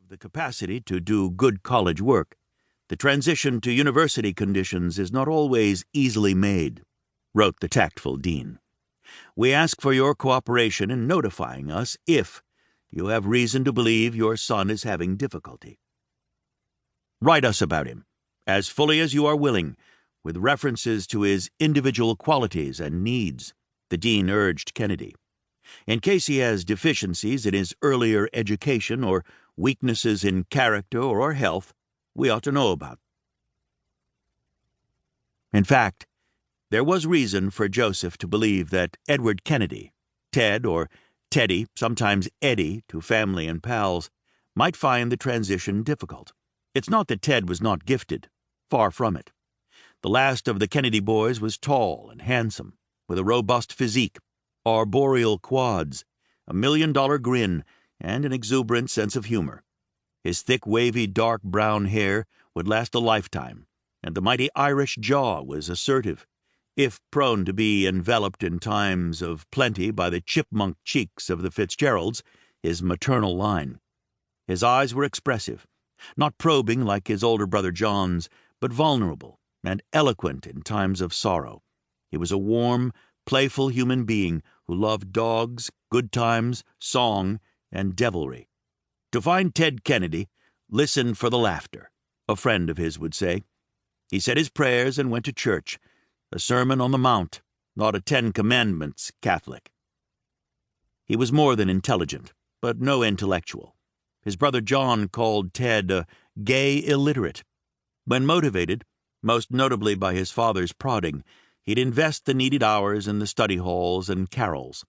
the capacity to do good college work, the transition to university conditions is not always easily made, wrote the tactful dean. We ask for your cooperation in notifying us if you have reason to believe your son is having difficulty. Write us about him, as fully as you are willing, with references to his individual qualities and needs, the dean urged Kennedy. In case he has deficiencies in his earlier education or weaknesses in character or health, we ought to know about. In fact, there was reason for Joseph to believe that Edward Kennedy, Ted or Teddy, sometimes Eddie to family and pals, might find the transition difficult. It's not that Ted was not gifted, far from it. The last of the Kennedy boys was tall and handsome, with a robust physique, arboreal quads, a $1 million grin, and an exuberant sense of humor. His thick, wavy, dark brown hair would last a lifetime, and the mighty Irish jaw was assertive, if prone to be enveloped in times of plenty by the chipmunk cheeks of the Fitzgeralds, his maternal line. His eyes were expressive, not probing like his older brother John's, but vulnerable and eloquent in times of sorrow. He was a warm, playful human being who loved dogs, good times, song, and devilry. To find Ted Kennedy, listen for the laughter, a friend of his would say. He said his prayers and went to church, a Sermon on the Mount, not a Ten Commandments Catholic. He was more than intelligent, but no intellectual. His brother John called Ted a gay illiterate. When motivated, most notably by his father's prodding, he'd invest the needed hours in the study halls and carols.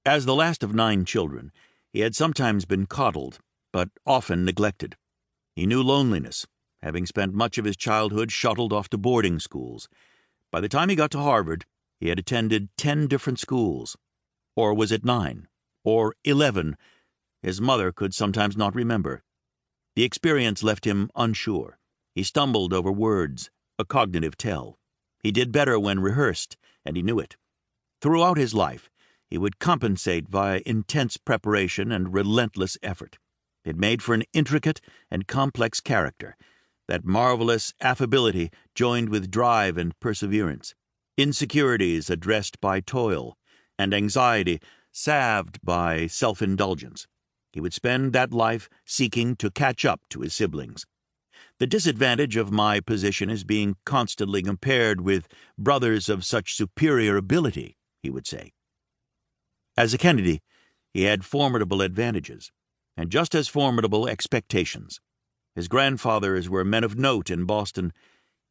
As the last of 9 children, he had sometimes been coddled, but often neglected. He knew loneliness, having spent much of his childhood shuttled off to boarding schools. By the time he got to Harvard, he had attended 10 different schools. Or was it 9? Or 11? His mother could sometimes not remember. The experience left him unsure. He stumbled over words, a cognitive tell. He did better when rehearsed, and he knew it. Throughout his life, he would compensate via intense preparation and relentless effort. It made for an intricate and complex character, that marvelous affability joined with drive and perseverance, insecurities addressed by toil, and anxiety salved by self-indulgence. He would spend that life seeking to catch up to his siblings. The disadvantage of my position is being constantly compared with brothers of such superior ability, he would say. As a Kennedy, he had formidable advantages, and just as formidable expectations. His grandfathers were men of note in Boston.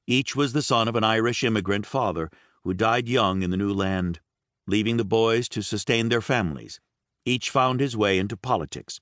Each was the son of an Irish immigrant father who died young in the new land, leaving the boys to sustain their families. Each found his way into politics.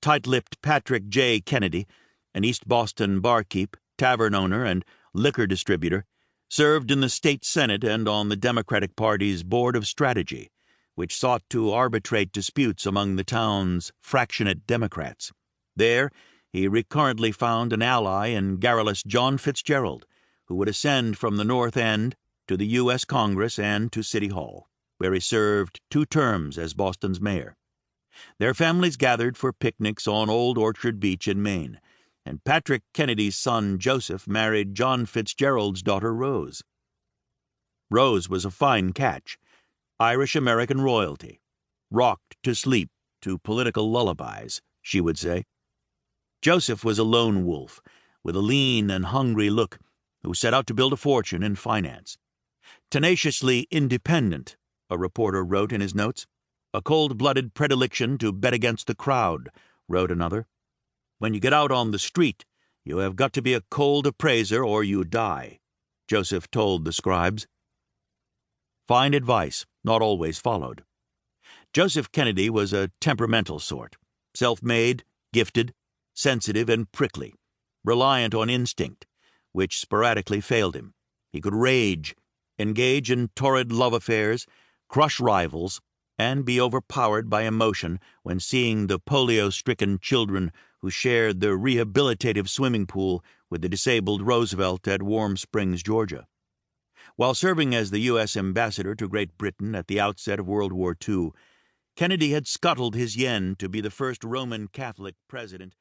Tight-lipped Patrick J. Kennedy, an East Boston barkeep, tavern owner, and liquor distributor, served in the state Senate and on the Democratic Party's Board of Strategy, which sought to arbitrate disputes among the town's fractionate Democrats. There, he recurrently found an ally in garrulous John Fitzgerald, who would ascend from the North End to the U.S. Congress and to City Hall, where he served 2 terms as Boston's mayor. Their families gathered for picnics on Old Orchard Beach in Maine, and Patrick Kennedy's son Joseph married John Fitzgerald's daughter Rose. Rose was a fine catch, Irish-American royalty, rocked to sleep to political lullabies, she would say. Joseph was a lone wolf, with a lean and hungry look, who set out to build a fortune in finance. Tenaciously independent, a reporter wrote in his notes. A cold-blooded predilection to bet against the crowd, wrote another. When you get out on the street, you have got to be a cold appraiser or you die, Joseph told the scribes. Fine advice, not always followed. Joseph Kennedy was a temperamental sort, self-made, gifted, sensitive and prickly, reliant on instinct, which sporadically failed him. He could rage, engage in torrid love affairs, crush rivals, and be overpowered by emotion when seeing the polio-stricken children who shared the rehabilitative swimming pool with the disabled Roosevelt at Warm Springs, Georgia. While serving as the U.S. ambassador to Great Britain at the outset of World War II, Kennedy had scuttled his yen to be the first Roman Catholic president